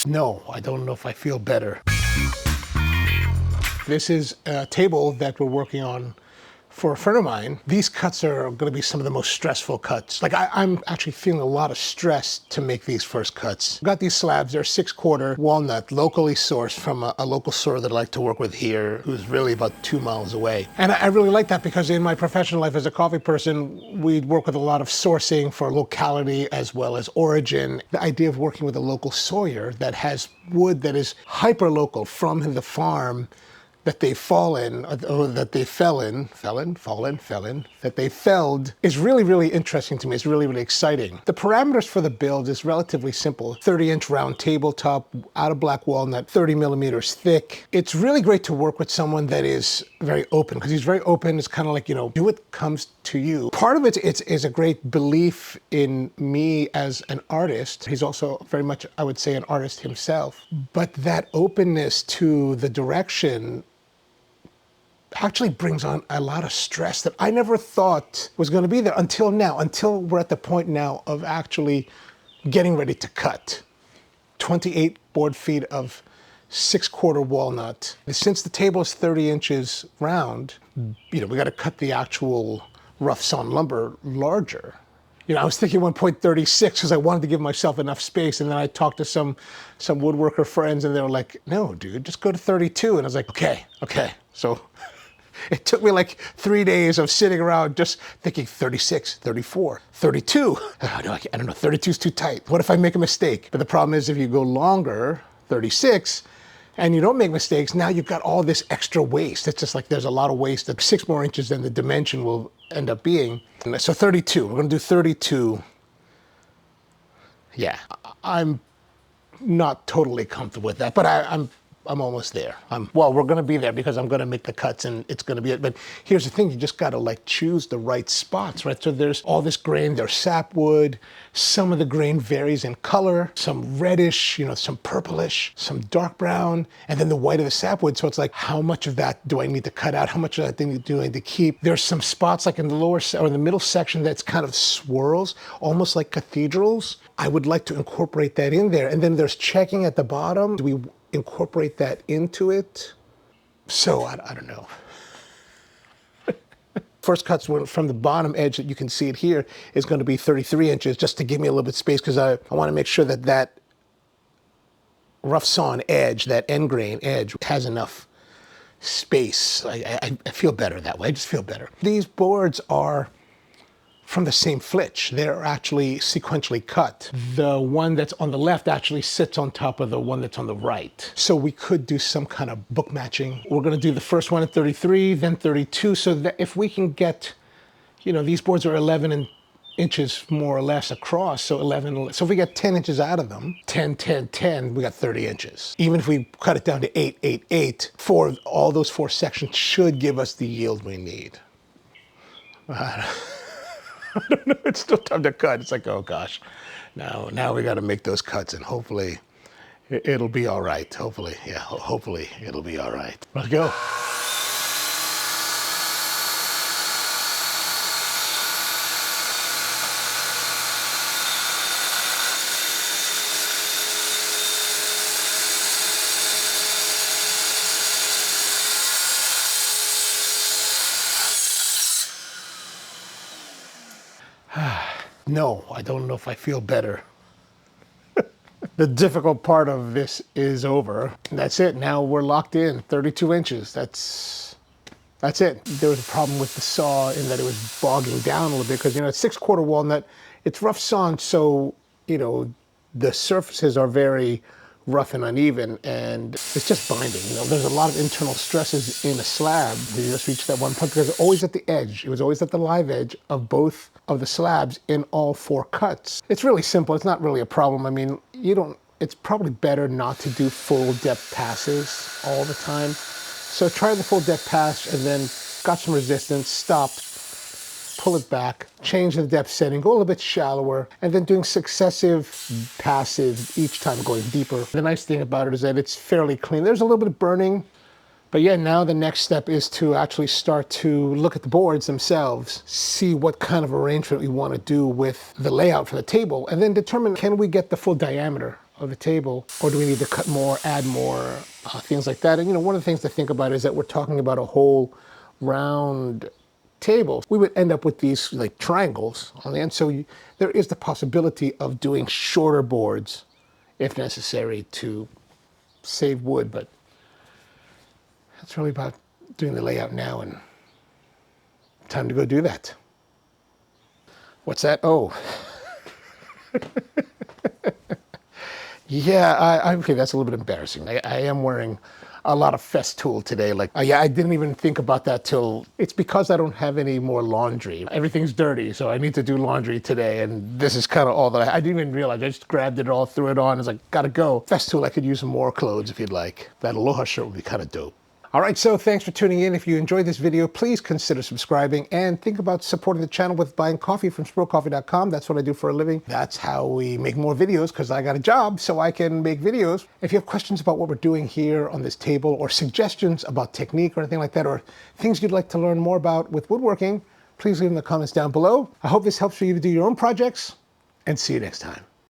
No, I don't know if I feel better. This is a table that we're working on for a friend of mine. These cuts are going to be some of the most stressful cuts. Like I'm actually feeling a lot of stress to make these first cuts. Got these slabs, they're 6/4 walnut, locally sourced from a local store that I like to work with here, who's really about 2 miles away. And I really like that because in my professional life as a coffee person, we work with a lot of sourcing for locality as well as origin. The idea of working with a local sawyer that has wood that is hyper local from the farm that they fallen, or that they that they felled is really, really interesting to me. It's really, really exciting. The parameters for the build is relatively simple. 30-inch round tabletop out of black walnut, 30 millimeters thick. It's really great to work with someone that is very open, because he's very open. It's kind of like, you know, do what comes to you. Part of it is a great belief in me as an artist. He's also very much, I would say, an artist himself. But that openness to the direction actually brings on a lot of stress that I never thought was going to be there until now, until we're at the point now of actually getting ready to cut. 28 board feet of 6/4 walnut. Since the table is 30 inches round, you know, we got to cut the actual rough sawn lumber larger. You know, I was thinking 1.36 because I wanted to give myself enough space, and then I talked to some woodworker friends, and they were like, "No, dude, just go to 32." And I was like, "Okay." So it took me like 3 days of sitting around just thinking 36, 34, 32. I don't know, 32 is too tight. What if I make a mistake? But the problem is if you go longer, 36, and you don't make mistakes, now you've got all this extra waste. It's just like there's a lot of waste, that 6 more inches than the dimension will end up being. And so 32, we're gonna do 32. Yeah, I'm not totally comfortable with that, but I'm almost there. Well, we're gonna be there because I'm gonna make the cuts and it's gonna be it. But here's the thing, you just gotta like choose the right spots, right? So there's all this grain, there's sapwood. Some of the grain varies in color, some reddish, you know, some purplish, some dark brown, and then the white of the sapwood. So it's like, how much of that do I need to cut out? How much of that do I need to keep? There's some spots like in the lower or in the middle section that's kind of swirls, almost like cathedrals. I would like to incorporate that in there. And then there's checking at the bottom. Do we incorporate that into it? So I don't know. First cuts from the bottom edge that you can see it here is going to be 33 inches, just to give me a little bit of space, because I want to make sure that that rough sawn edge, that end grain edge, has enough space. I feel better that way. I just feel better. These boards are from the same flitch. They're actually sequentially cut. The one that's on the left actually sits on top of the one that's on the right. So we could do some kind of book matching. We're gonna do the first one at 33, then 32, so that if we can get, you know, these boards are 11 inches more or less across, so 11, so if we get 10 inches out of them, 10, 10, 10, we got 30 inches. Even if we cut it down to 8, 8, 8, all those 4 sections should give us the yield we need. I don't know, it's still time to cut. It's like, oh gosh, now we got to make those cuts, and hopefully it'll be all right. Hopefully it'll be all right. Let's go. No, I don't know if I feel better. The difficult part of this is over. That's it. Now we're locked in. 32 inches. That's it. There was a problem with the saw in that it was bogging down a little bit because, you know, it's 6/4 walnut. It's rough sawn, so, you know, the surfaces are very rough and uneven, and it's just binding. You know, there's a lot of internal stresses in a slab. You just reach that one point because it's always at the edge. It was always at the live edge of both of the slabs in all 4 cuts. It's really simple. It's not really a problem. I mean, it's probably better not to do full depth passes all the time. So try the full depth pass and then got some resistance, stopped, pull it back, change the depth setting, go a little bit shallower, and then doing successive passes each time going deeper. The nice thing about it is that it's fairly clean. There's a little bit of burning, but yeah, now the next step is to actually start to look at the boards themselves, see what kind of arrangement we want to do with the layout for the table, and then determine, can we get the full diameter of the table, or do we need to cut more, add more, things like that. And one of the things to think about is that we're talking about a whole round table. We would end up with these like triangles on the end. So there is the possibility of doing shorter boards if necessary to save wood, but that's really about doing the layout now, and time to go do that. What's that? Oh. Yeah, okay, that's a little bit embarrassing. I am wearing a lot of Festool today. Like, yeah, I didn't even think about that till, it's because I don't have any more laundry. Everything's dirty, so I need to do laundry today, and this is kind of all that I didn't even realize. I just grabbed it all, threw it on, I was like, gotta go. Festool, I could use some more clothes if you'd like. That Aloha shirt would be kind of dope. All right, so thanks for tuning in. If you enjoyed this video, please consider subscribing and think about supporting the channel with buying coffee from SproCoffee.com. That's what I do for a living. That's how we make more videos, because I got a job so I can make videos. If you have questions about what we're doing here on this table, or suggestions about technique or anything like that, or things you'd like to learn more about with woodworking, please leave in the comments down below. I hope this helps for you to do your own projects, and see you next time.